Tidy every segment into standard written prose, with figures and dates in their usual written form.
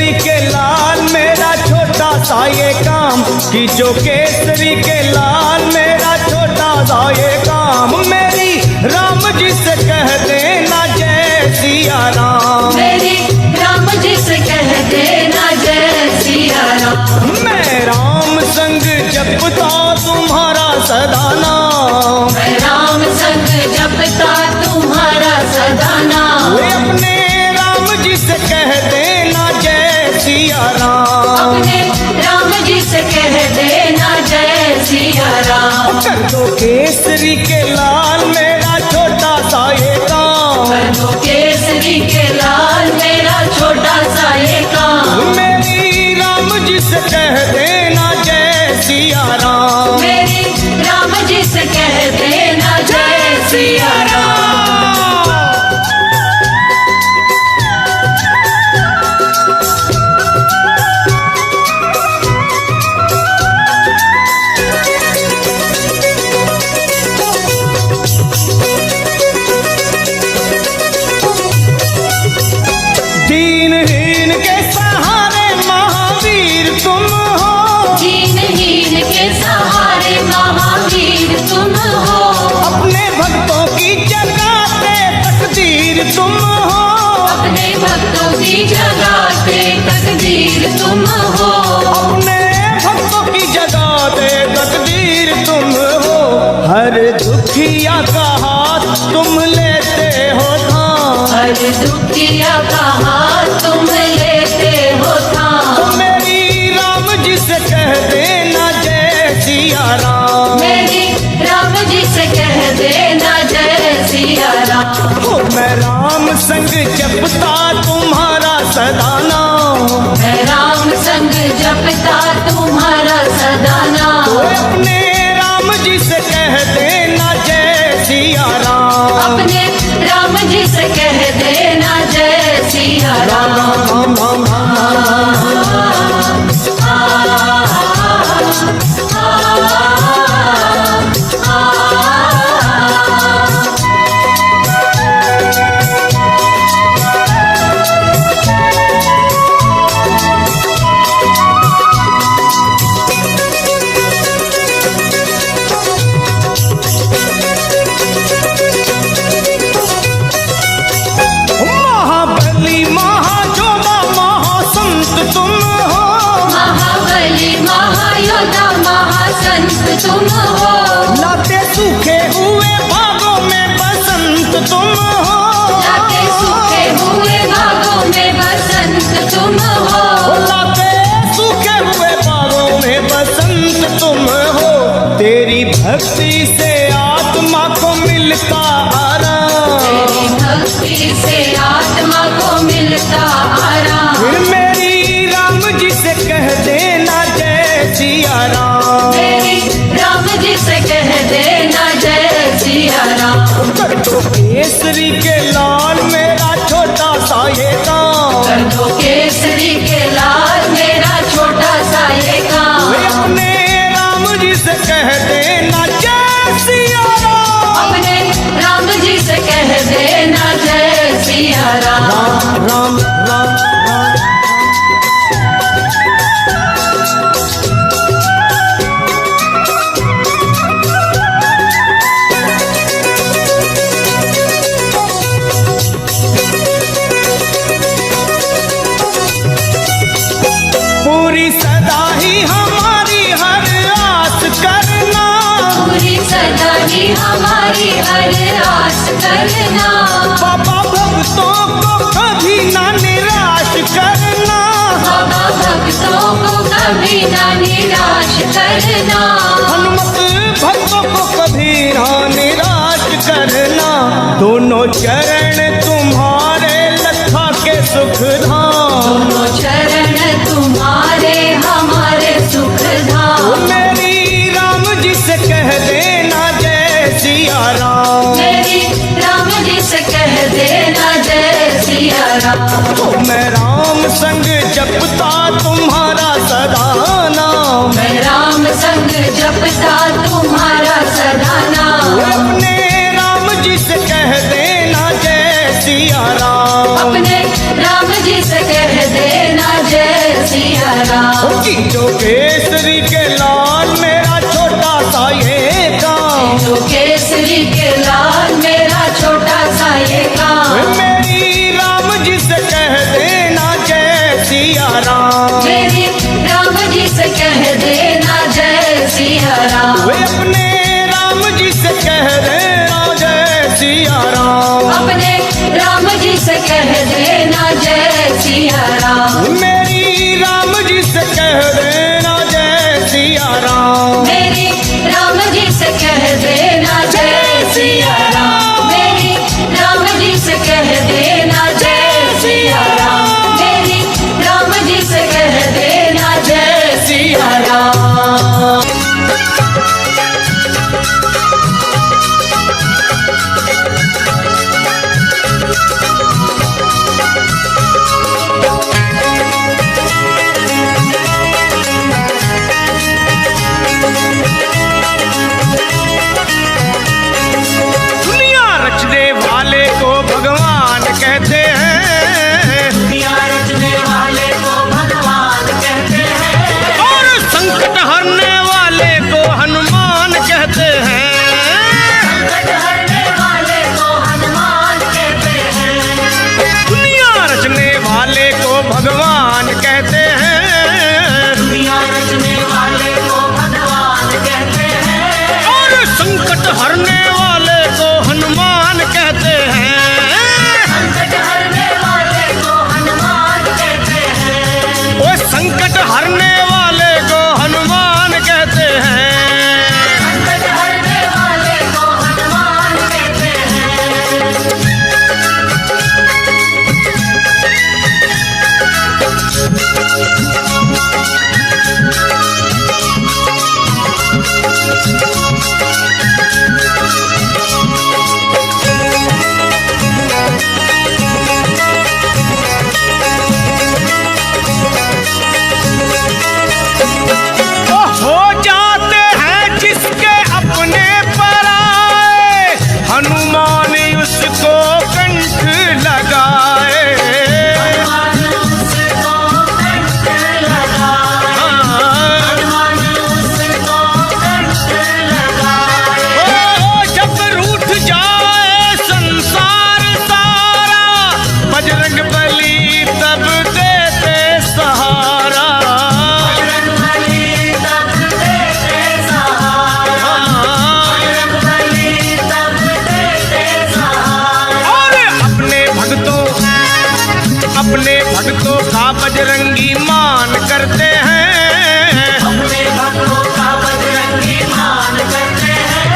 केसरी के लाल मेरा छोटा सा ये काम, कि जो केसरी के लाल मेरा छोटा सा ये काम, मेरी राम जी से कह देना जय सिया राम, मेरी राम जी से कह देना जय सिया राम। मैं राम संग जपता तुम्हारा सदा नाम, मैं राम संग जपता तुम्हारा सदा नाम। वे अपने राम जी से कह देना जय सिया राम, अपने राम जी से कह देना जय सिया राम। कर दो केसरी के लाल मेरा छोटा सा ये काम, कर दो केसरी के लाल मेरा छोटा सा ये काम, मेरी राम जी से कह देना जय सिया राम, मेरी राम जी से कह देना जय सिया राम। दीनहीन के सहारे महावीर तुम हो, दीनहीन के सहारे महावीर तुम हो, अपने भक्तों की जगाते तकदीर तुम हो, अपने भक्तों की जगाते तकदीर तुम हो, अपने भक्तों की जगाते तकदीर तुम हो, हर दुखिया का हाथ तुम लेते हो थाम, हर दुखिया का हाथ तुम लेते हो थाम। तो मेरी राम जी से कह देना जय सिया राम, मेरी राम जी से कह देना जय सिया राम। ओ मैं राम संग जपता तुम्हारा सदा नाम, मैं राम संग जपता तुम्हारा सदा नाम। अपने राम जी से कह देना जय सिया राम, अपने राम जी से कह देना जय सिया राम। राम राम राम महाबली महाजोधा महासंत तुम हो, महाबली महायोधा महासंत तुम हो, लाते सूखे हुए बागों में बसंत तुम हो, लाते सूखे हुए बागों में बसंत तुम हो, लाते सूखे हुए बागों में बसंत तुम हो, तेरी भक्ति से आत्मा को मिलता आराम, तेरी भक्ति से आत्मा को मिलता आराम। फिर मेरी राम जी से कह देना जय सिया राम, मेरी राम जी से कह देना जय सिया राम। कर दो केसरी के लाल मेरा छोटा सा ये काम, कर दो केसरी के लाल मेरा छोटा सा ये काम, वे अपने राम जी से कह देना जय सिया राम, अपने राम जी से कह देना जय सिया राम। राम राम राम पूरी सदा ही हमारी हर आस करना, पूरी सदा ही हमारी हर आस करना, बाबा भक्तों को कभी ना निराश करना, बाबा भक्तों को कभी ना निराश करना, हनुमत भक्तों को कभी ना निराश करना, दोनों चरण तुम्हारे लखा के सुख धाम, दोनों चरण तुम्हारे हमारे सुख धाम। मेरी राम जी से कह देना जय सिया राम, मेरी राम जी से कह देना जय सिया राम। ओ मैं राम संग जपता तुम्हारा सदा नाम, मैं राम संग जपता तुम्हारा सदा नाम। अपने राम जी से कह देना जय सिया राम, अपने राम जी से कह देना राम। खींचो केसरी के लाल मेरा छोटा सा ये काम, जो केसरी के लाल मेरा छोटा सा ये काम। मेरी राम जी से कह देना जय सिया राम, मेरी राम जी से कह देना जय सिया राम। वे अपने राम जी से कह देना जय सिया राम, अपने राम जी से कह देना जय सिया राम। मेरी राम जी से कह देना जय सिया राम, मेरी राम जी से कह देना जय सिया राम। मेरी राम जी से कह देना जय सिया राम। मेरी राम जी से कह देना जय सिया राम। दुनिया रचने वाले को भगवान कहते हैं, दुनिया रचने वाले को भगवान कहते हैं। और संकट हरने वाले को हनुमान कहते हैं। संकट हरने वाले को हनुमान कहते हैं। दुनिया रचने वाले को भगवान कहते हैं, दुनिया रचने वाले को भगवान कहते हैं। और संकट हरने वाले को हनुमान कहते हैं। संकट हरने वाले को हनुमान कहते हैं। वो संकट हरने वाले को हनुमान कहते हैं। संकट हरने वाले को हनुमान कहते हैं। वो हो जाते हैं जिसके अपने पर आए, हनुमान उसको कंठ लगाए। हनुमान उसको कंठ लगाए। हाँ। हनुमान उसको कंठ लगाए। ओ जब रूठ जाए संसार सारा, बजरंग बली तब देते सहारा। बजरंगबली तब देते सहारा। बजरंगबली तब देते सहारा। और अपने भक्तों का बजरंगी मान करते हैं, अपने भक्तों का बजरंगी मान करते हैं।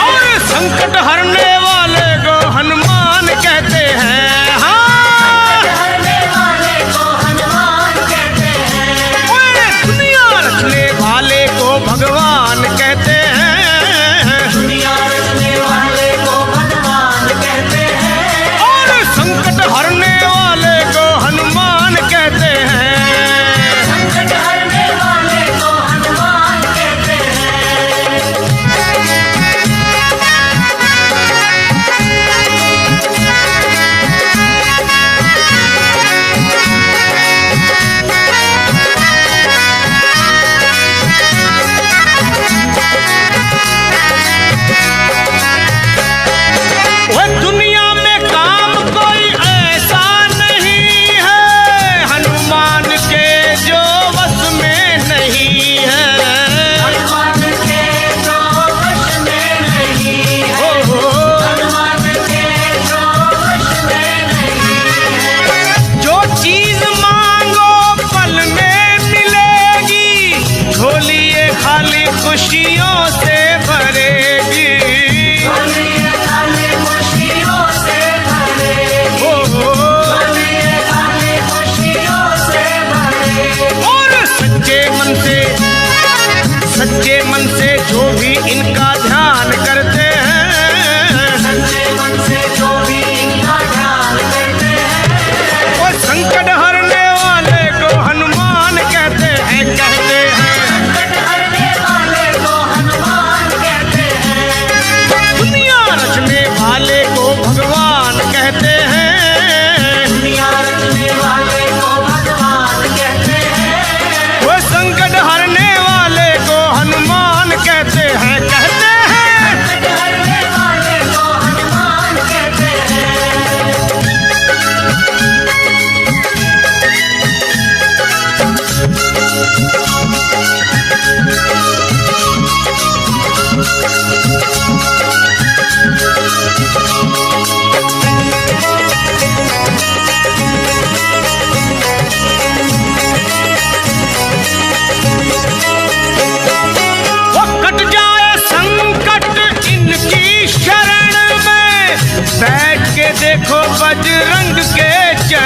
और संकट हरने वाले को हनुमान कहते हैं। हाँ। हरने वाले को हनुमान कहते हैं। और दुनिया रचने वाले को भगवान कहते हैं, दुनिया रचने वाले को भगवान कहते हैं। और संकट हरने वाले को हनुमान कहते हैं। संकट हरने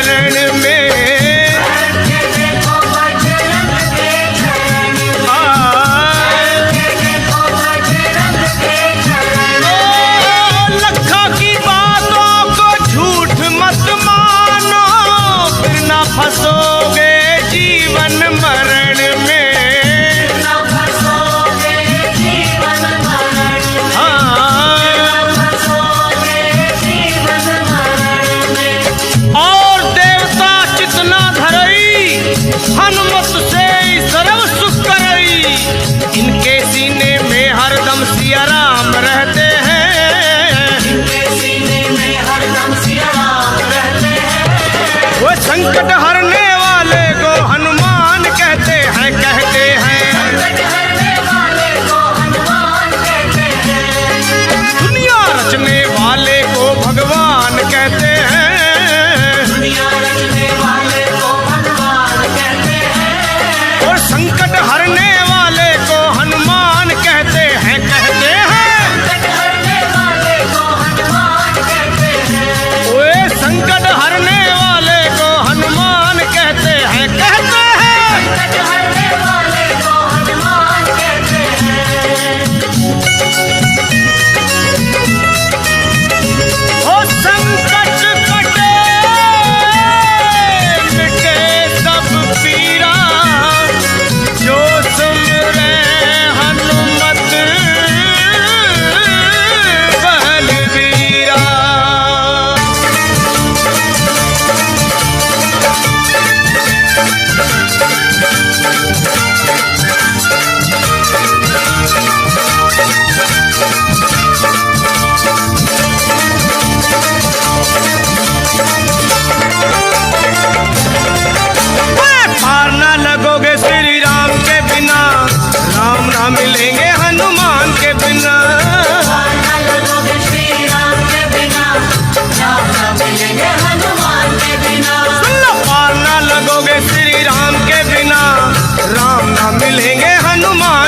शरण में। देखो बजरंग के चरण में, देखो बजरंग के चरण में। लखा की बातों को झूठ मत मानो, फिर ना फंसोगे जीवन मरण में। ना फंसोगे जीवन मरण में, ना फंसोगे जीवन मरण में। और देवता चितना धरई, हनुमत से सर्व सुख करई। इनके सीने में हरदम सिया राम रहते हैं, इनके सीने में हरदम सिया राम रहते हैं। वो संकट हरने वाले को हनुमान कहते हैं, कहते हैं। संकट हरने वाले को हनुमान कहते हैं, दुनिया रचने वाले को भगवान कहते हैं, दुनिया रचने वाले को भगवान कहते हैं। और संकट हरने वाले को हनुमान कहते हैं, कहते हैं। संकट हरने वाले को हनुमान कहते हैं, ओए संकट हरने वाले को हनुमान कहते हैं, कहते हैं। संकट हरने वाले को हनुमान कहते हैं। ओ संकट कटे मिटे सब पीरा, जो सुमरे हनुमत बलबीरा। पार ना लगोगे श्री राम के बिना, राम ना मिलेंगे हनुमान के बिना। पार न लगोगे श्री राम के बिना, राम न मिलेंगे हनुमान के बिना। सुन लो, पार ना लगोगे श्री राम के बिना, राम ना मिलेंगे हनुमान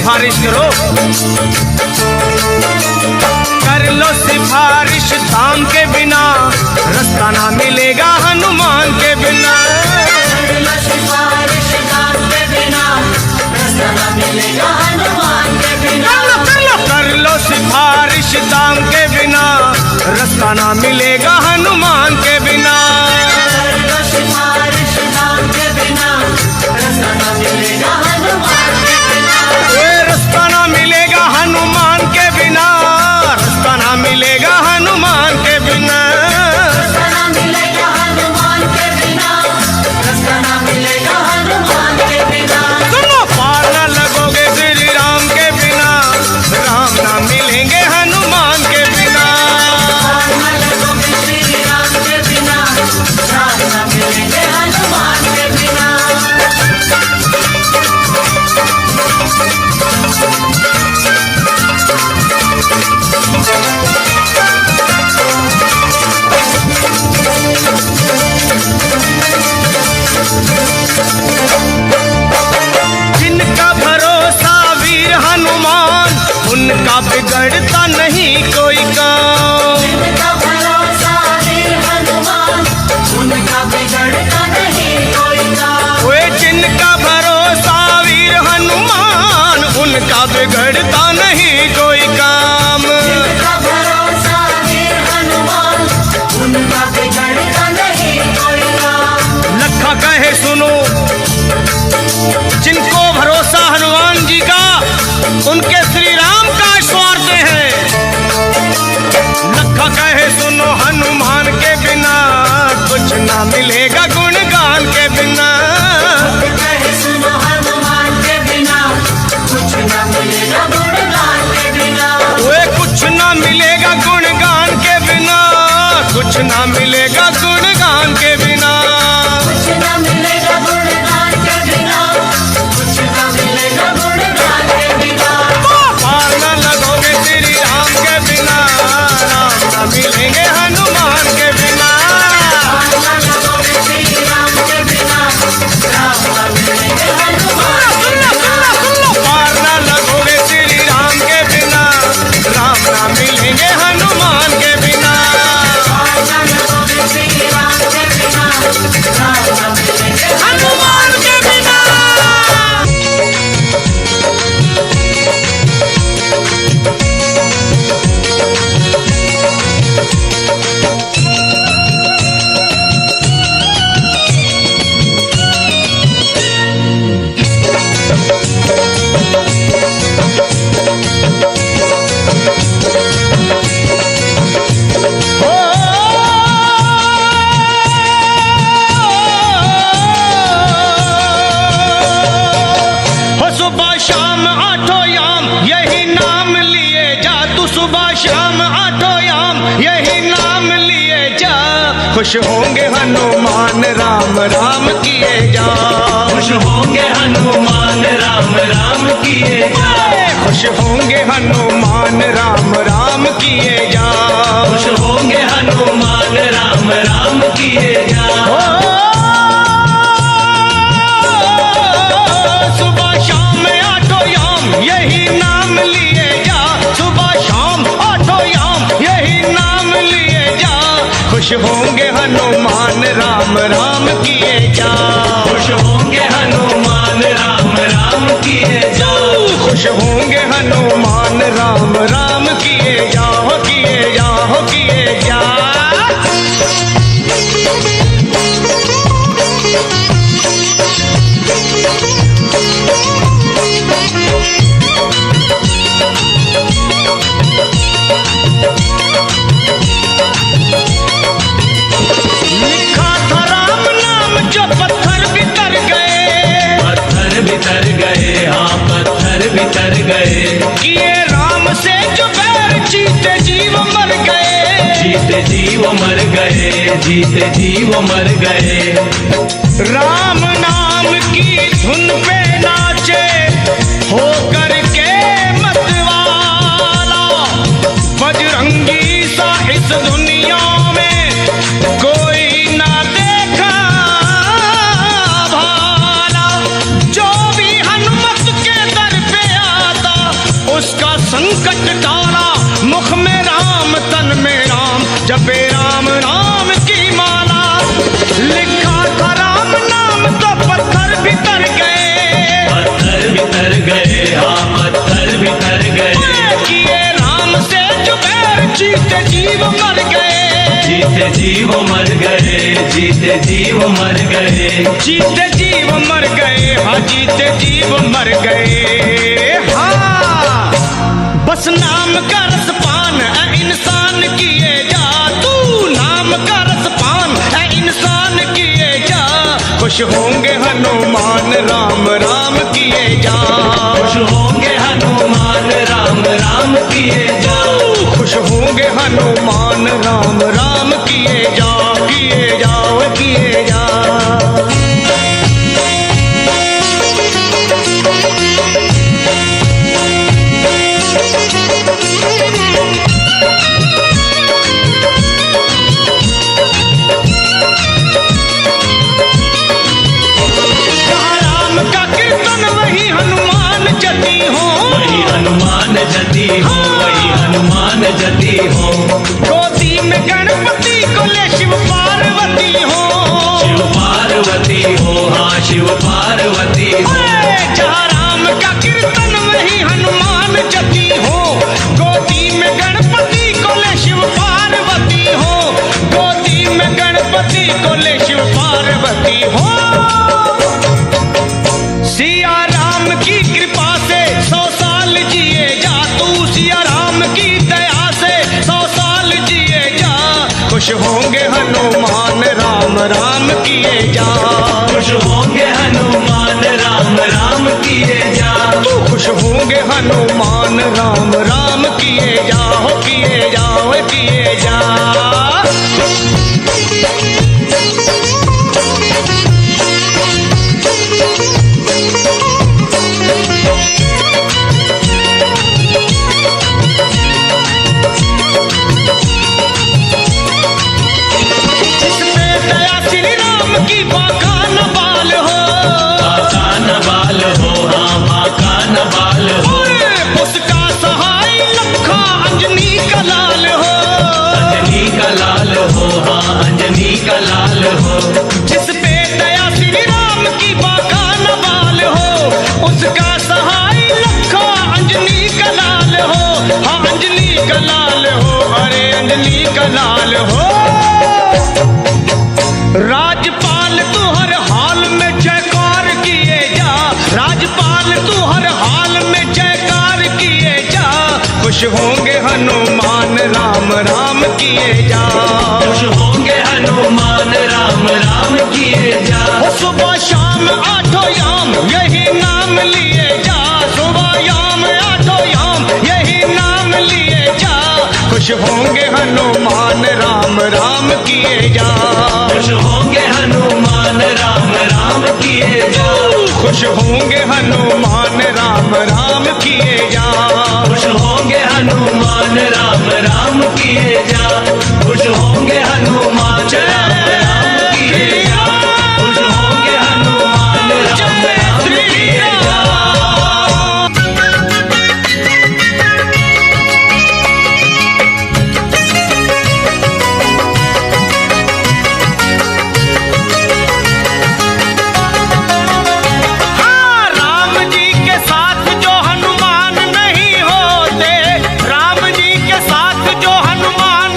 सिफारिश करो, कर लो सिफारिश दाम के बिना, रास्ता ना मिलेगा हनुमान के बिना। कर लो सिफारिश दाम के बिना, रास्ता ना मिलेगा हनुमान के बिना। कर लो सिफारिश दाम के बिना, रास्ता ना मिलेगा हनुमान के बिना। कर लो सिफारिश दाम के बिना, रास्ता ना मिलेगा हनुमान के बिना। रास्ता ना मिलेगा हनुमान के बिना, रास्ता ना मिलेगा हनुमान के बिना। रास्ता ना मिलेगा हनुमान के बिना, रास्ता ना मिलेगा हनुमान के बिना। सुनो, पार ना लगोगे श्री राम के बिना, राम ना मिलेंगे हनुमान के बिना। पार ना लगोगे श्री राम के बिना, राम ना मिलेंगे हनुमान के बिना। जिनका भरोसा वीर हनुमान, उनका बिगड़ता नहीं कोई काम। जिनका भरोसा वीर हनुमान, उनका बिगड़ता नहीं कोई काम। वे जिनका भरोसा वीर हनुमान, उनका बिगड़ता नहीं कोई काम। जिनका भरोसा वीर हनुमान, उनका बिगड़ता नहीं कोई काम। लखा कहे सुनो, जिनको भरोसा हनुमान जी का, उनके श्री राम का स्वार्थ है। लखा कहे सुनो, हनुमान के बिना कुछ ना मिलेगा गुणगान के बिना। कहे सुनो हनुमान के बिना, कुछ न मिलेगा गुणगान के बिना। वे कुछ ना मिलेगा गुणगान के बिना, कुछ ना मिलेगा गुणगान के बिना। कुछ न मिलेगा गुणगान के बिना, कुछ न मिलेगा गुणगान के बिना। पार ना लगोगे श्री राम के बिना, राम ना मिलेंगे हनुमान के बिना। पार न लगोगे श्री राम के बिना, राम न मिलेंगे हनुमान के बिना। पार ना लगोगे श्री राम के बिना, राम ना मिलेंगे हनुमान के बिना। पार न लगोगे श्री राम के बिना, राम न मिलेंगे हनुमान के बिना। हो सुबह शाम आठों याम यही नाम लिए जा, तू सुबह शाम आठों याम यही नाम लिए जा। खुश होंगे हनुमान राम राम किए जा, खुश होंगे हनुमान राम राम किए जाए। खुश होंगे हनुमान राम राम किए जा। खुश होंगे हनुमान राम राम किए जाए। सुबह शाम आठों याम यही नाम लिए जा, सुबह शाम आठों याम यही नाम लिए जा। खुश होंगे हनुमान राम राम किए जा। खुश होंगे हनुमान राम राम किए जाए। खुश होंगे हनुमान राम राम किए जा, किए जा, किए जा। लिखा था राम नाम जो पत्थर बितर गए, पत्थर बितर गए, हाँ पत्थर बितर गए। किए राम से जो बैर जीते जीव मर गए। जीते जीव मर गए, जीते जीव मर गए। राम नाम की धुन पे नाचे होकर के मतवाला, बजरंगी सा इस दुनिया में कोई ना देखा भाला। जो भी हनुमत के दर पे आता जीव मर गए, जीते जीव मर गए। जीते जीव मर गए, हाँ जीते जीव मर गए। हाँ बस नाम का रसपान है इंसान किए जा, तू नाम का रसपान है इंसान किए जा। खुश होंगे हनुमान राम राम किए जा, खुश होंगे हनुमान राम राम किए जा। खुश होंगे हनुमान राम राम किए जा, किए जाओ किए जा। जती हो, वही हनुमान जती हो। गोदी में गणपति को ले शिव पार्वती हो, शिव पार्वती हो, हाँ शिव पार्वती हो। जहाँ राम का कीर्तन वही हनुमान जती हो। गोदी में गणपति को ले शिव पार्वती हो, गोदी में गणपति को ले शिव पार्वती हो। सिया राम की कृपा से 100 साल जिए जा, तू सिया राम की दया से 100 साल जिए जा। खुश होंगे हनुमान राम राम किए जा, खुश होंगे हनुमान राम राम किए जा। तू खुश होंगे हनुमान राम राम किए जा, हो किए जाओ किए जा। की बाका न बाल हो, बाका न बाल हो, हाँ बाका न बाल हो। उसका सहाय लखा अंजनी का लाल हो, अंजनी का लाल हो, हाँ अंजनी का लाल हो। जिस पे दया श्री राम की बाका न बाल हो, उसका सहाय लखा अंजनी का लाल हो, हाँ अंजनी का लाल हो, अरे अंजनी का लाल हो। राजपाल तू हर हाल में जयकार किए जा, राजपाल तू हर हाल में जयकार किए जा। खुश होंगे हनुमान राम राम किए जा, खुश होंगे हनुमान राम राम किए जा। सुबह शाम आठों याम यही नाम लिए जा, सुबह याम आठों याम यही नाम लिए जा। खुश होंगे हनुमान राम राम किए जा, खुश होंगे हनुमान राम राम किए जा। खुश होंगे हनुमान राम राम किए जा, खुश होंगे हनुमान राम राम किए जा। खुश होंगे हनुमान राम राम किए जा। खुश होंगे हनुमान राम राम किए जा। राम जी के साथ जो हनुमान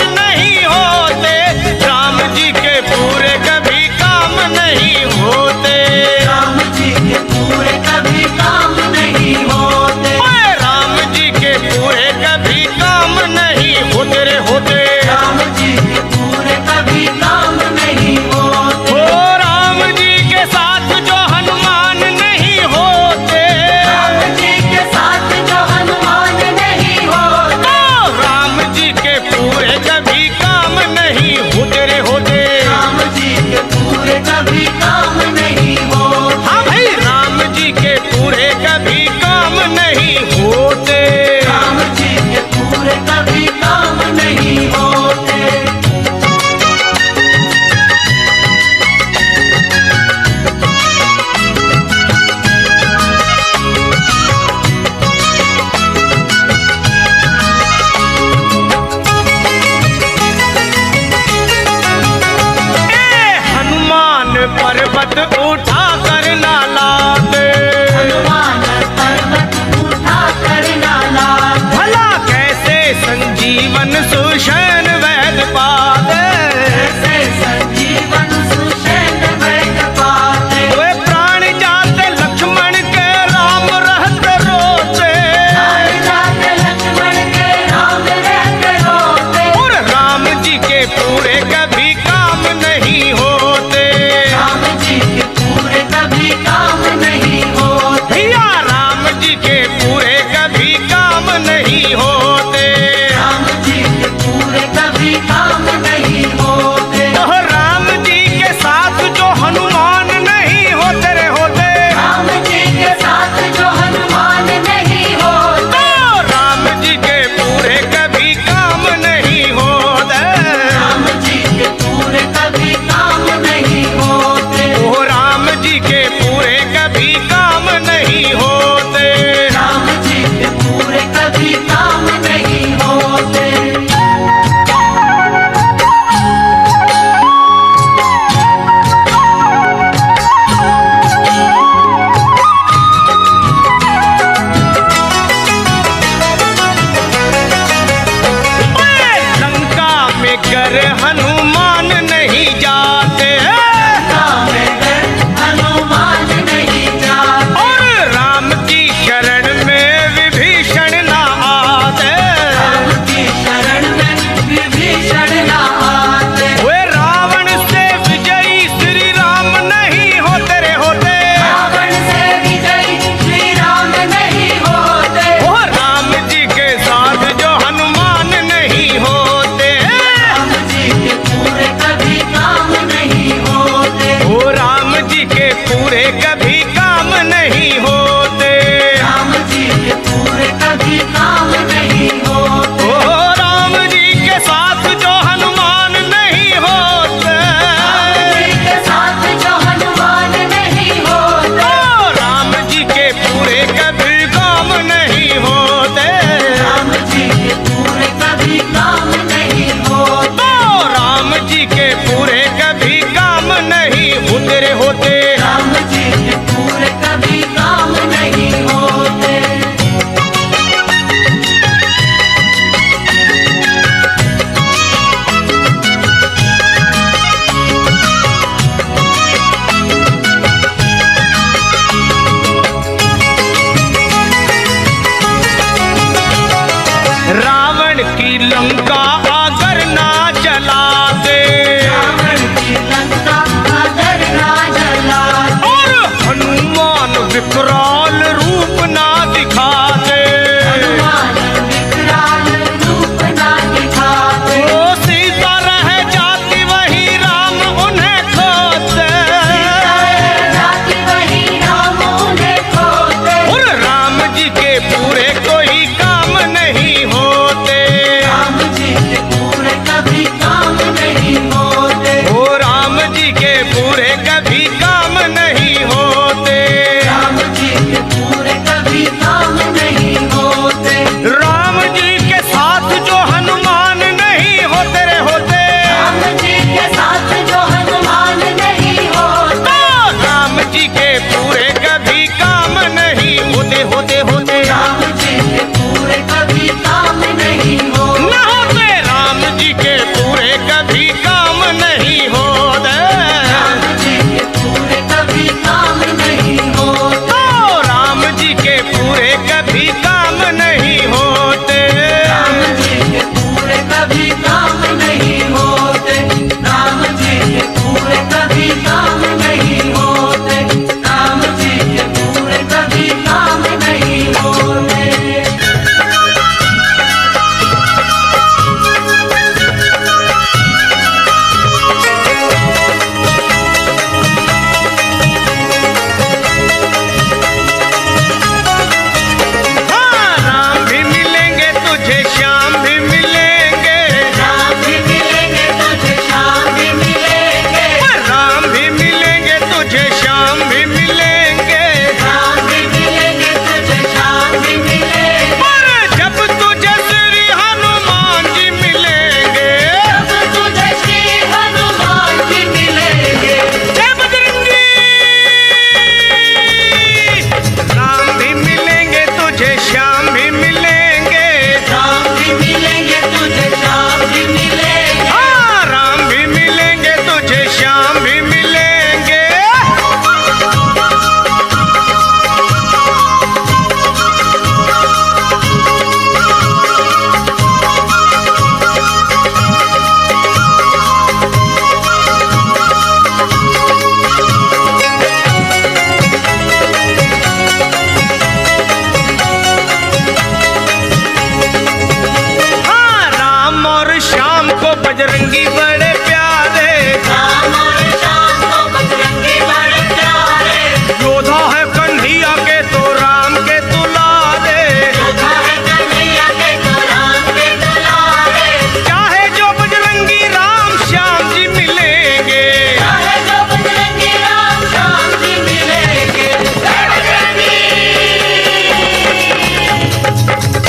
लंका अगर ना जलाते, रावण की लंका अगर ना जलाते, और हनुमान विकराल रूप ना दिखाते, हनुमान विकराल रूप ना दिखाते, ओ सीता रह जाती वही राम उन्हें खोते, जाति वही राम उन्हें खोते, और राम जी के पूरे कोई काम नहीं होते, राम जी के पूरे कभी काम नहीं होते, ओ राम जी के पूरे कभी काम नहीं होते, राम जी के पूरे कभी काम नहीं होते, राम जी के साथ जो हनुमान नहीं होते रे होते, राम जी के साथ जो हनुमान नहीं होते, तो राम जी के पूरे कभी काम नहीं होते होते होते राम जी के पूरे कभी काम नहीं होते, न होते, राम जी के पूरे कभी काम नहीं होते, राम जी के पूरे कभी काम नहीं होते, तो राम जी के पूरे कभी काम नहीं होते, राम जी के पूरे कभी काम नहीं होते, राम जी के पूरे कभी काम नहीं होते, राम जी के पूरे कभी काम नहीं होते। हाँ, राम भी मिलेंगे तुझे, श्याम भी मिलेंगे, राम भी मिलेंगे तुझे, श्याम भी मिलेंगे, राम भी मिलेंगे तुझे, श्याम भी मिलेंगे, राम भी मिलेंगे तुझे, श्याम भी मिलेंगे, पर जब तुझे श्री हनुमान जी मिलेंगे, जब तुझे श्री हनुमान जी मिलेंगे, जय बजरंगी, राम भी मिलेंगे तुझे, श्याम भी मिलेंगे, राम भी मिलेंगे तुझे, श्याम भी मिलेंगे, हाँ, राम भी मिलेंगे तुझे, श्याम भी मिलेंगे, हाँ, राम और श्याम को बजरंगी बड़े प्यारे, राम और श्याम को बजरंगी बड़े प्यारे, योद्धा है कन्हैया के तो राम के दुलारे, योद्धा है कन्हैया के तो राम के दुलारे, चाहे जो बजरंगी राम श्याम जी मिलेंगे, चाहे जो बजरंगी राम श्याम जी मिलेंगे, जय बजरंगी,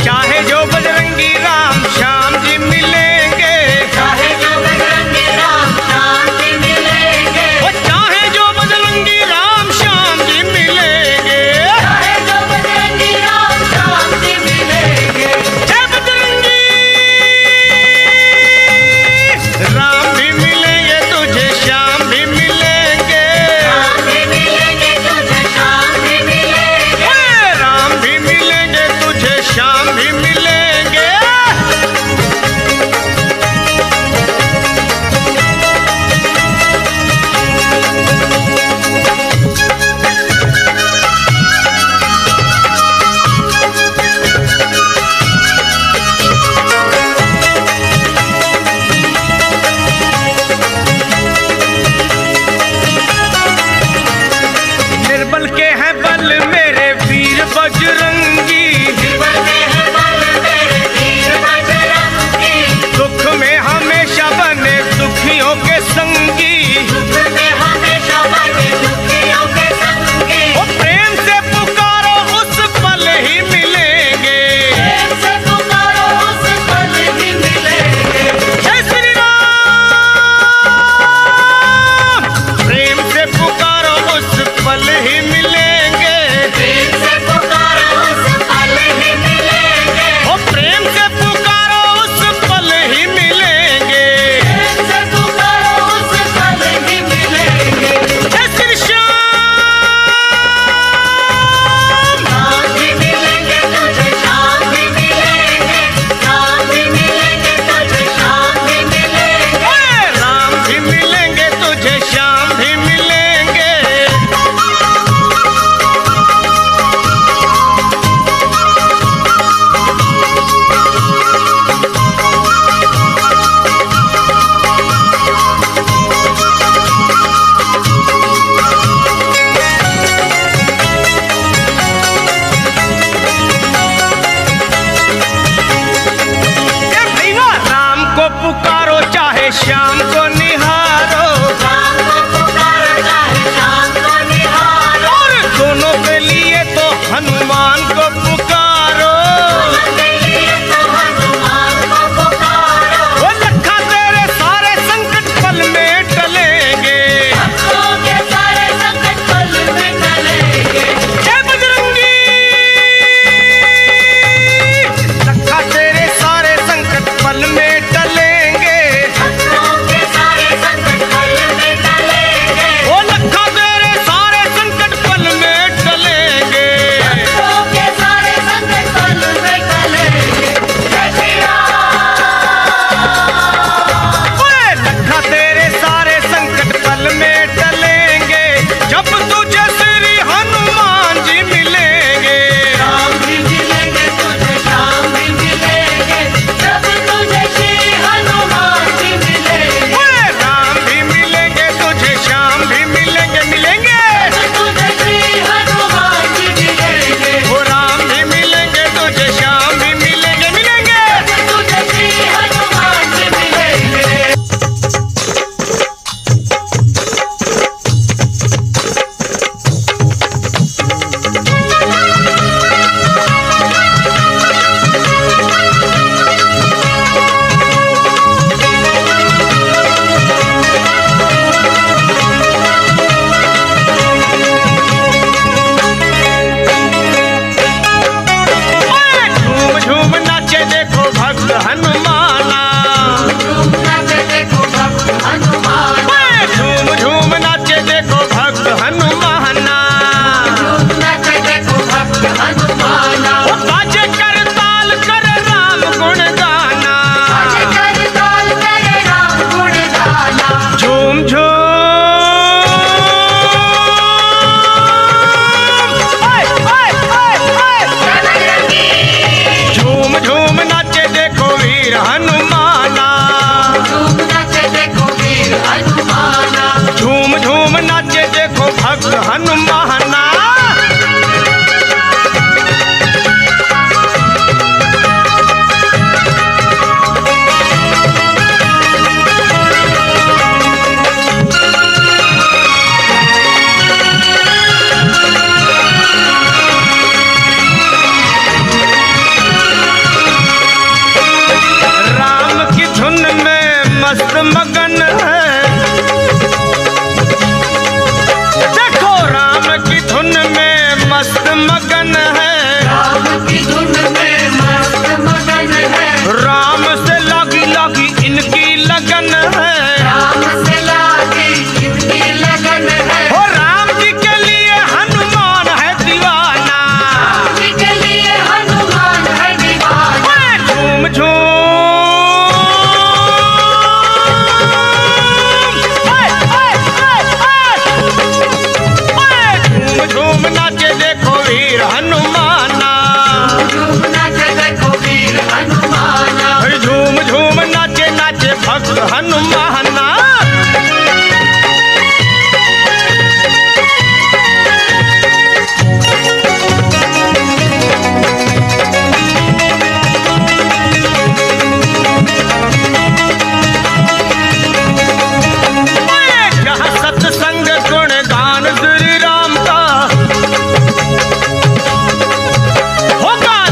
चाहे जो बजरंगी राम श्याम जी मिलेंगे, चाहे जो बजरंगी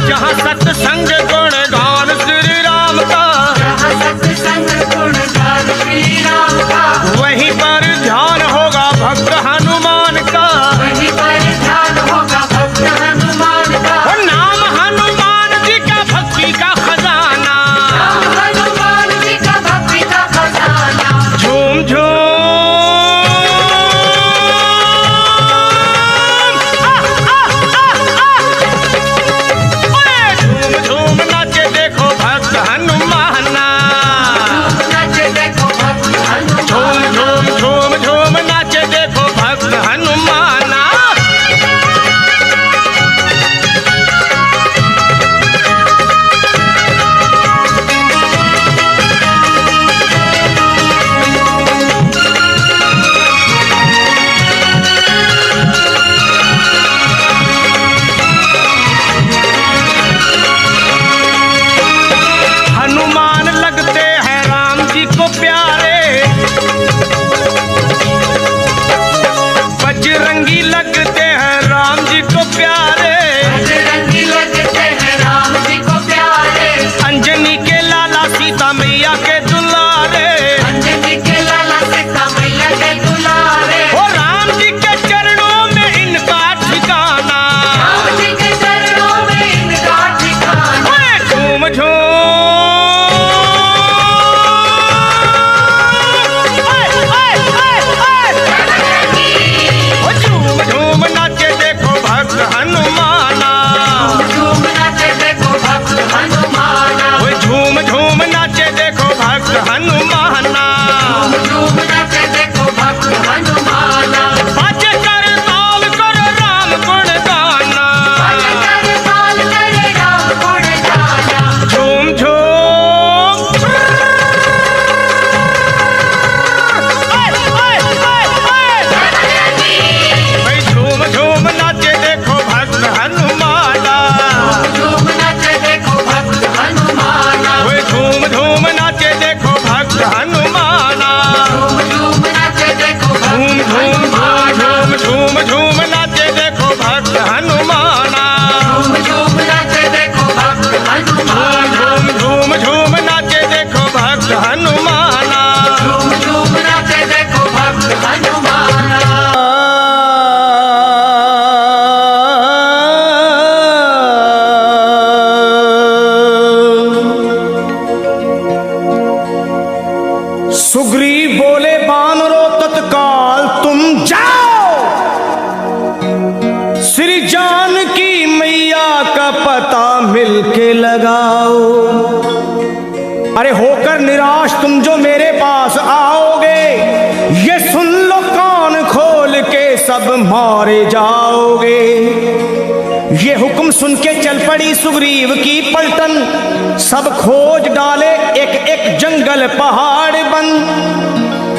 जहाँ सत्संग गुण गान श्री राम का, जहाँ सत्संग गुण गान श्री राम का, वहीं पर ध्यान होगा भक्त हनुमान का। वहीं पर ध्यान होगा भक्त हनुमान का। और नाम हनुमान जी का भक्ति का खजाना, राम हनुमान जी का भक्ति का खजाना। झूम झूम झूम झूम नाचे देखो भक्त हनुमाना। नाचे देखो भक्त झूम हनुमान। झूम झूम झूम नाचे देखो भक्त हनुमाना। हनुमान लगते हैं राम जी को प्यारे, बजरंगी लगते हैं राम जी को प्यारे, बजरंगी लगते हैं राम जी को प्यारे। अंजनी के लाला सीता मैया के दुलारे। अंजनी के लाला सीता मैया के दुलारे। ओ राम जी के चरणों में इनका ठिकाना। राम जी के चरणों में इनका ठिकाना। झूम झूम झूम झूम नाचे देखो भक्त हनुमाना। झूम नाचे देखो भक्त हनुमाना। झूम झूम नाचे देखो भक्त हनुमाना। झूम नाचे देखो भक्त हनुमाना। भज कर ताल कर राम गुण गाना। भज कर ताल करे राम गुण गाना। झूम झूम भाई झूम झूम नाचे देखो भक्त हनुमाना। झूम नाचे देखो भक्त हनुमाना। झूम झूम नाचे देखो भक्त हनुमाना। झूम नाचे देखो झूम भक्त झूम हनुमाना। झूम झूम नाचे देखो भक्त हनुमाना। झूम नाचे देखो भक्त हनुमाना। झूम झूम नाचे देखो भक्त हनुमाना। झूम नाचे देखो भक्त हनुमाना। सुग्रीव बोले बानरो तत्काल तुम जाओ, श्री जानकी मैया का पता मिलके लगाओ। अरे होकर निराश तुम जो मेरे पास आओगे, ये सुन लो कान खोल के सब मारे जाओगे। ये हुक्म सुन के चल पड़ी सुग्रीव की पलटन, सब खोज डाले एक एक जंगल पहाड़ बन।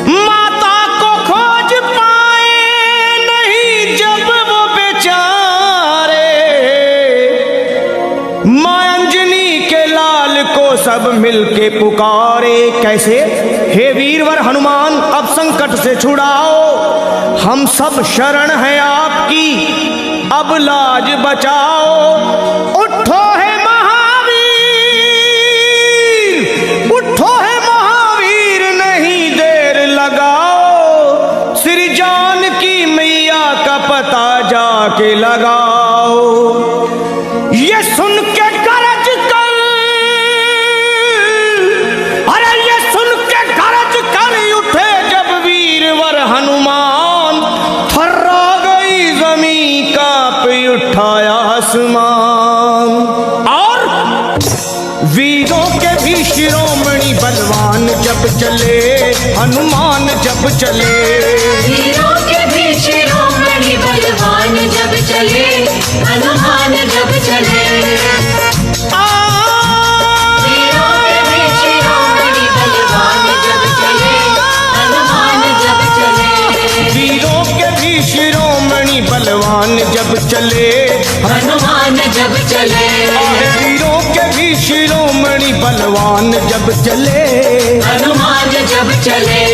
माता को खोज पाए नहीं जब वो बेचारे, मां अंजनी के लाल को सब मिलके पुकारे। कैसे? हे वीरवर हनुमान अब संकट से छुड़ाओ, हम सब शरण हैं आपकी, अब लाज बचाओ। उठो है महावीर, उठो है महावीर, नहीं देर लगाओ, श्री जानकी मैया का पता जाके लगाओ। ये सुन के गरज कर, अरे ये सुन के गरज कर उठे जब वीरवर हनुमान, थर्रा गई जमीन कांप उठाया आसमान। और वीरों के भी शिरोमणि बलवान जब चले, हनुमान जब चले। वीरों के भी शिरोमणि बलवान जब चले, हनुमान जब चले। वीरों के भी शिरोमणि बलवान जब चले, हनुमान जब चले। वीरों के भी शिरोमणि बलवान जब चले, हनुमान जब चले। वीरों के भी शिरोमणि बलवान जब चले, हनुमान जब चले।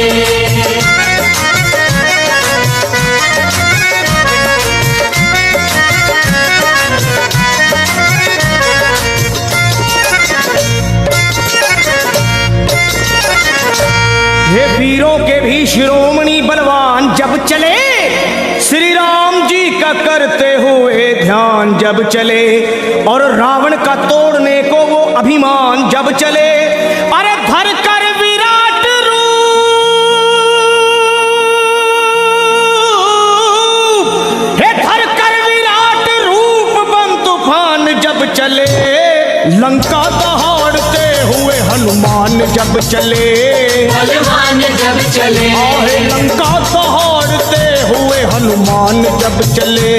करते हुए ध्यान जब चले, और रावण का तोड़ने को वो अभिमान जब चले, अरे धर कर विराट रूप, हे धर कर विराट रूप बन तूफान जब चले, लंका दहाड़ते हुए हनुमान जब चले, बलवान जब चले, आहे लंका दहाड़ते हुए हनुमान जब चले,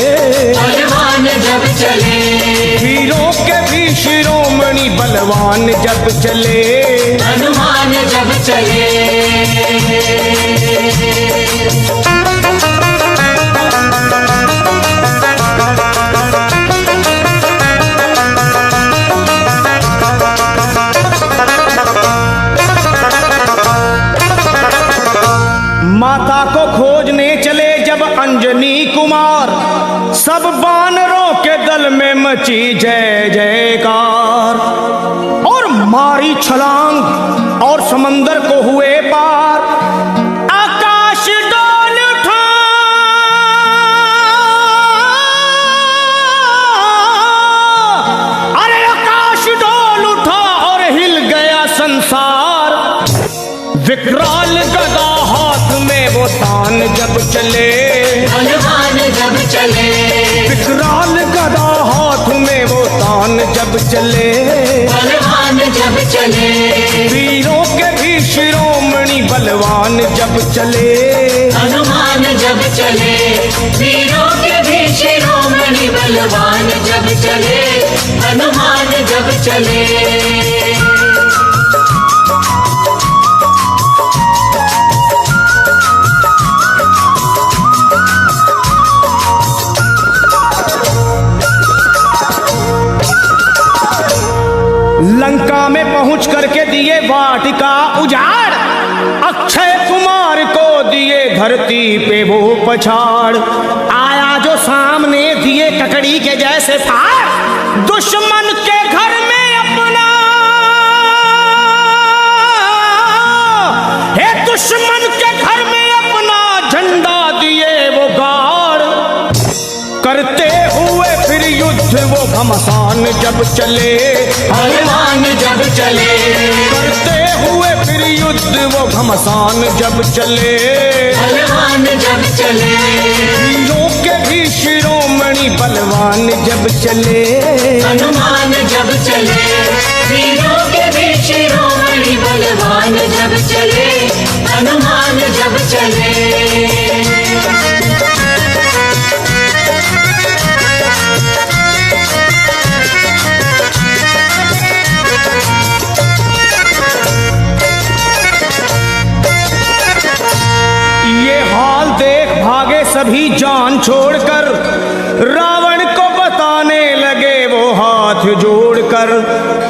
बलवान जब चले, वीरों के भी शिरोमणि बलवान जब चले, हनुमान जब चले। माता को खोजने चले जब अंजनी कुमार, सब बानरों के दल में मची जय जयकार, और मारी छलांग और समंदर को हुए पार, आकाश डोल उठा, अरे आकाश डोल उठा और हिल गया संसार, विकराल गदा हाथ में वो तान जब चले, बलवान जब चले, विकराल गदा हाथ में वो तान जब चले, बलवान जब चले, वीरों के भी शिरोमणि बलवान जब चले, हनुमान जब चले, वीरों के भी शिरोमणि बलवान जब चले, हनुमान जब चले। लंका में पहुंच करके दिए वाटिका उजाड़, अक्षय कुमार को दिए धरती पे वो पछाड़, आया जो सामने दिए ककड़ी के जैसे फाड़, दुश्मन के घर में अपना, हे दुश्मन के घर में अपना झंडा दिए वो गाड़, करते हुए फिर युद्ध वो घमसान जब चले, हनुमान जब चले, करते हुए फिर युद्ध वो घमसान जब चले, हनुमान जब चले, वीरों के भी शिरोमणि बलवान जब चले, हनुमान जब चले, वीरों के भी शिरोमणि बलवान जब चले, हनुमान जब चले। ये हाल देख भागे सभी जान छोड़कर, रावण को बताने लगे वो हाथ जोड़कर,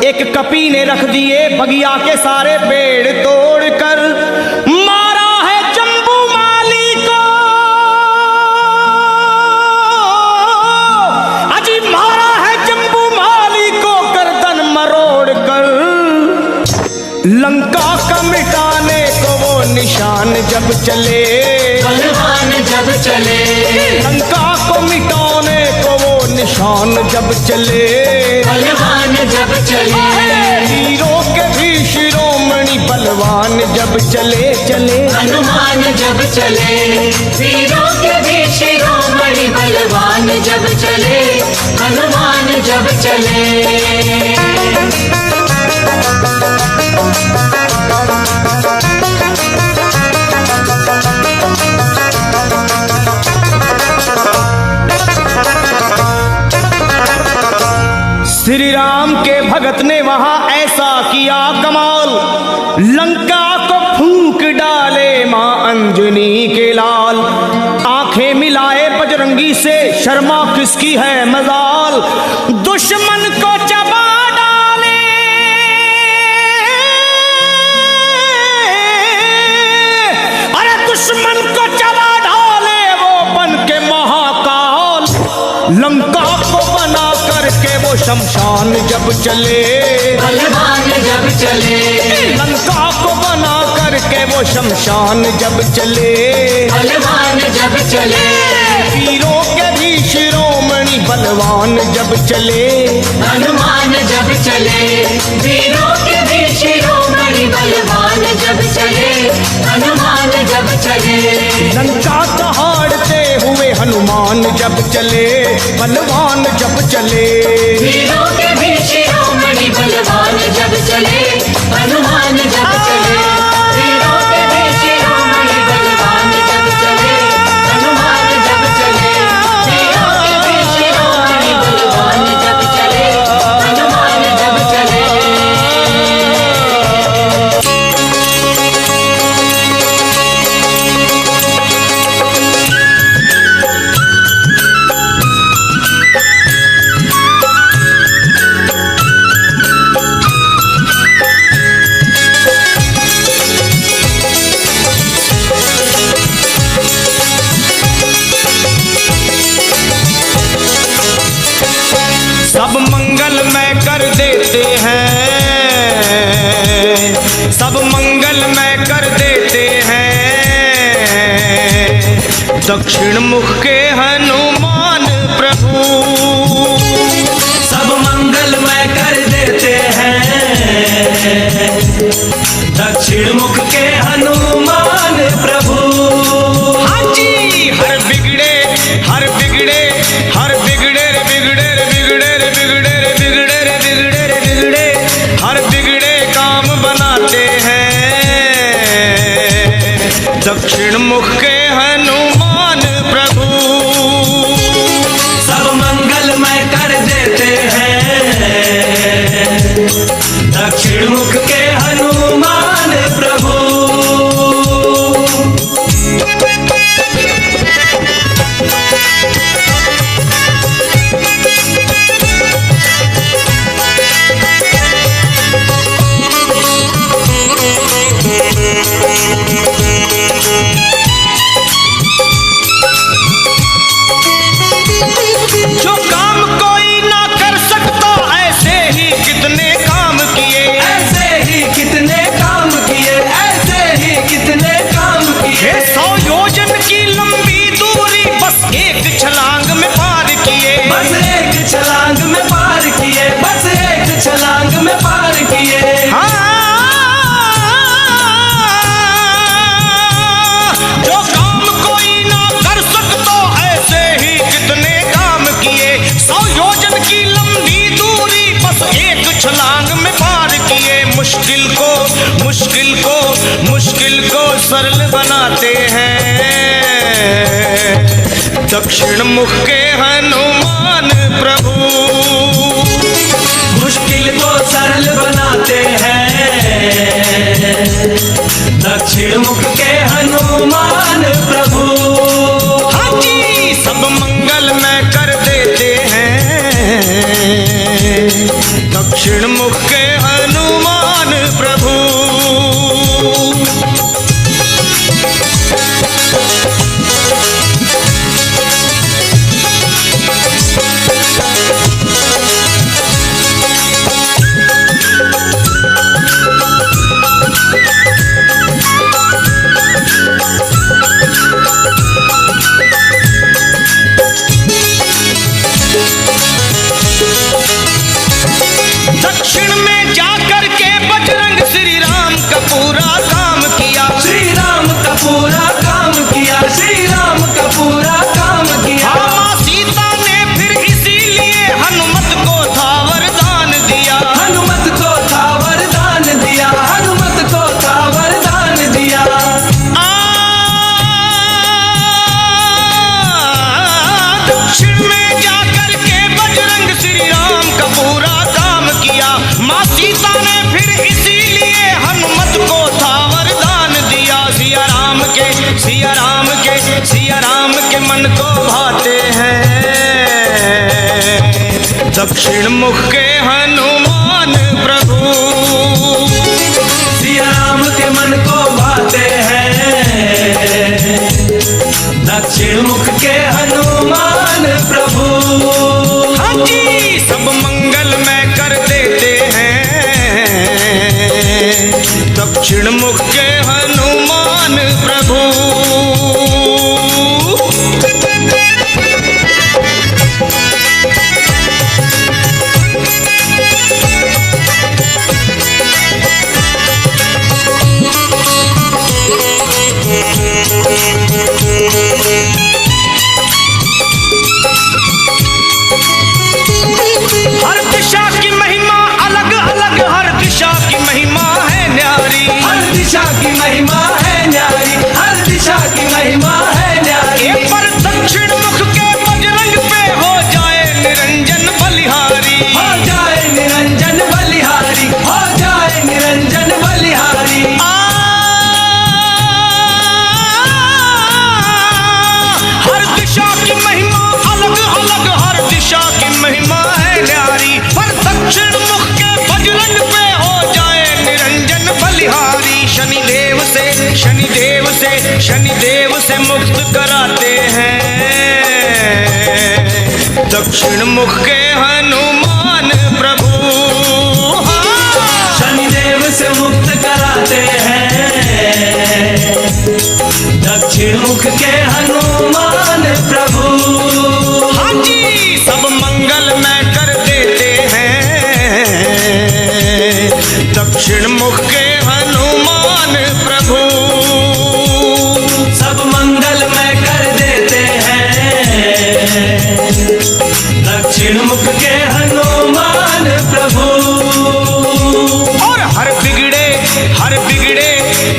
एक कपी ने रख दिए बगिया के सारे पेड़ तोड़कर, मारा है जम्बू माली को, अजी मारा है जम्बू माली को गर्दन मरोड़ कर, लंका का मिटाने को वो निशान जब चले, बलवान जब चले, लंका को मिटाने को वो निशान जब चले, बलवान जब चले, वीरों के भी शिरोमणि बलवान जब चले चले, हनुमान जब चले, वीरों के भी शिरोमणि बलवान जब चले, हनुमान जब चले। श्री राम के भगत ने वहां ऐसा किया कमाल, लंका को फूंक डाले मां अंजनी के लाल, आंखें मिलाए बजरंगी से शर्मा किसकी है मजाल, दुश्मन को चबा डाले, अरे दुश्मन को चबा डाले वो बन के महाकाल, लंका को बना करके वो शमशान जब चले, बलवान जब चले, लंका को बना करके वो शमशान जब चले, बलवान जब चले, वीरों के भी शिरों बलवान जब चले, हनुमान जब चले, वीरों के भी शिरोमणि बलवान जब चले, हनुमान जब चले। लंका दहाड़ते हुए हनुमान जब चले, बलवान जब चले। वीरों के भी शिरोमणि बलवान जब चले, हनुमान जब चले। वीरों के भी शिरोमणि बलवान जब चले, हनुमान जब चले। वीरों के भी शिरोमणि बलवान जब चले, हनुमान जब चले। सब मंगलमय कर देते हैं, सब मंगलमय कर देते हैं, दक्षिण मुख के हनुमान प्रभु। सब मंगलमय कर देते हैं, दक्षिण मुख के हनुमान प्रभु। हाँ जी, हर बिगड़े हर बिगड़े हर बिगड़े रे बिगड़े रे बिगड़े रे बिगड़े रे बिगड़े रे बिगड़े रे बिगड़े हर बिगड़े काम बनाते हैं, दक्षिण मुख के हनुमान प्रभु। सब मंगलमय कर देते हैं, दक्षिण मुख के हनुमान प्रभु। जो काम कोई ना कर सकता, ऐसे ही कितने काम किए, ऐसे ही कितने काम किए, ऐसे ही कितने काम किए। 100 योजन की लंबी दूरी बस एक छलांग में पार किए। बस एक छलांग में पार किए, बस एक छलांग में पार किए। हाँ, जो काम कोई ना कर सकता, ऐसे ही कितने काम किए। 100 योजन की लंबी दूरी बस एक छलांग में पार किए। मुश्किल को मुश्किल को मुश्किल को सरल बनाते हैं, दक्षिण मुख के हनुमान प्रभु। मुश्किल को सरल बनाते हैं, दक्षिण मुख के हनुमान प्रभु। हाँ जी, सब मंगलमय कर देते हैं, दक्षिण मुख के हनुमान प्रभु। दक्षिण में जाकर के बजरंग श्री राम का पूरा काम किया। श्री राम का पूरा काम किया, श्री राम का पूरा काम किया। माँ सीता ने फिर इसीलिए हनुमत को था वरदान दिया। हनुमत को था वरदान दिया, हनुमत को था वरदान दिया। दक्षिण में जाकर के बजरंग श्री राम का पूरा काम किया। माँ सीता ने फिर इसीलिए हनुमत को था वरदान दिया। सिया राम के सिया राम के सिया राम के मन को भाते हैं, दक्षिण मुख के हनुमान प्रभु। सिया राम के मन को भाते हैं, दक्षिण मुख के हनुमान प्रभु। हाँ जी, सब मंगलमय कर देते हैं, दक्षिण मुख के हनुमान प्रभु। शनिदेव से मुक्त कराते हैं दक्षिण मुख के हनुमान प्रभु। शनिदेव से मुक्त कराते हैं दक्षिण मुख के हनुमान प्रभु। हाँ जी, सब मंगल में कर देते हैं दक्षिण मुख के हनुमान प्रभु। सब मंगल में कर देते हैं दक्षिण मुख के हनुमान प्रभु। और हर बिगड़े हर बिगड़े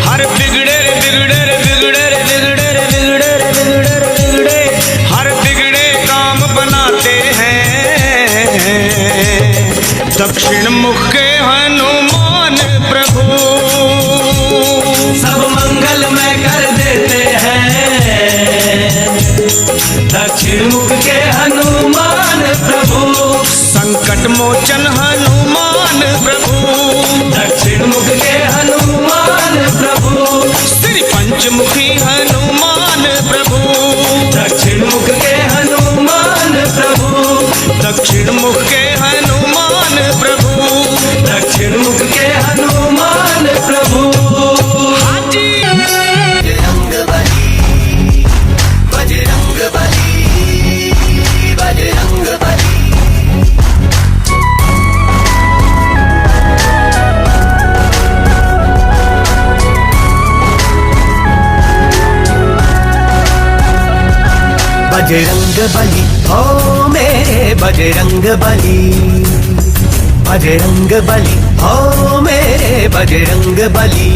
हर बिगड़े रे बिगड़े रे बिगड़े रे बिगड़े रे बिगड़े रे बिगड़े रे बिगड़े हर बिगड़े काम बनाते हैं दक्षिण मुख के हनुमान प्रभु। सब मंगल में कर देते हैं दक्षिण मुख के हनुमान प्रभु। संकट मोचन हनुमान प्रभु दक्षिण मुख के हनुमान प्रभु। श्री पंचमुखी हनुमान प्रभु दक्षिण मुख के हनुमान प्रभु। दक्षिण मुख के हनुमान प्रभु दक्षिण मुख के हनुमान प्रभु। हाँ जी। बजरंग बली हो मेरे बजरंग बली, बजरंग बली हो मेरे बजरंग बली।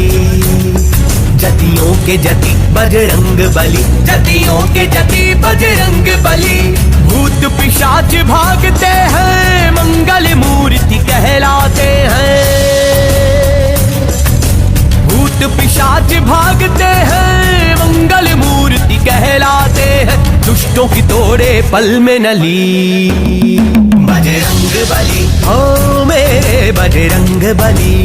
जतियों के जति बजरंग बली, जतियों के जति बजरंग बली। भूत पिशाच भागते हैं मंगल मूर्ति कहलाते हैं। भूत पिशाच भागते हैं मंगल मूर्ति कहलाते हैं। दुष्टों की तोड़े पल में नली। बजरंग बली हो मेरे बजरंग बली,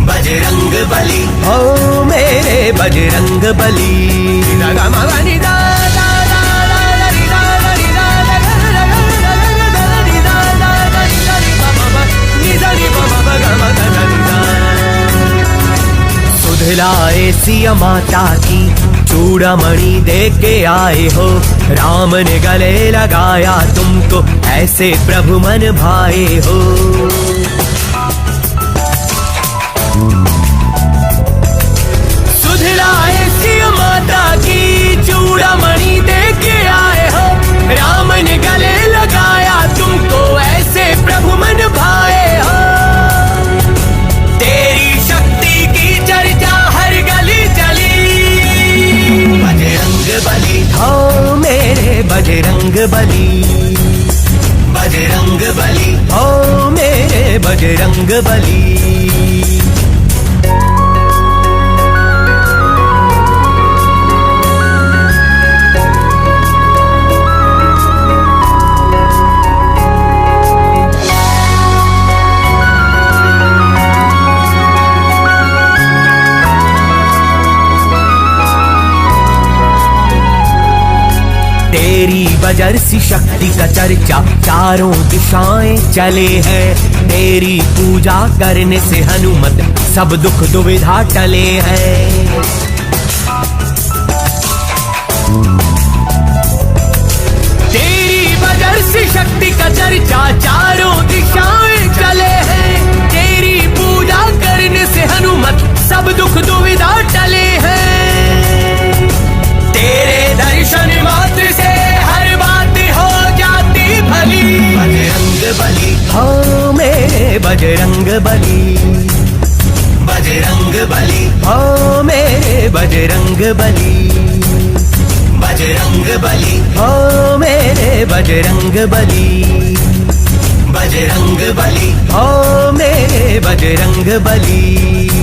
बजरंग बली हो मेरे बजरंग बली। सुधलाए सिया माता की चूड़ामणि दे के आए हो। राम ने गले लगाया तुमको ऐसे प्रभु मन भाए हो। सुधलाए सिया माता की चूड़ामणि दे के आए हो। राम ने गले लगाया तुमको ऐसे प्रभु मन भाए हो। तेरी शक्ति की चर्चा हर गली चली। बजरंग बली हो मेरे बजरंग बली, बजरंग बली हो मेरे बजरंग बली। तेरी बजरसी शक्ति का चर्चा चारों दिशाएं चले हैं। तेरी पूजा करने से हनुमत सब दुख दुविधा टले हैं। तेरी बजरसी शक्ति का चर्चा चारों दिशाएं चले हैं। तेरी पूजा करने से हनुमत सब दुख दुविधा टले हैं। तेरे दर्शन मात्र से हर बात हो जाती भली। बजरंग बली हो मेरे बजरंग बली, बजरंग बली हो मेरे बजरंग बली। बजरंग बली हो मेरे बजरंग बली, बजरंग बली हो मेरे बजरंग बली।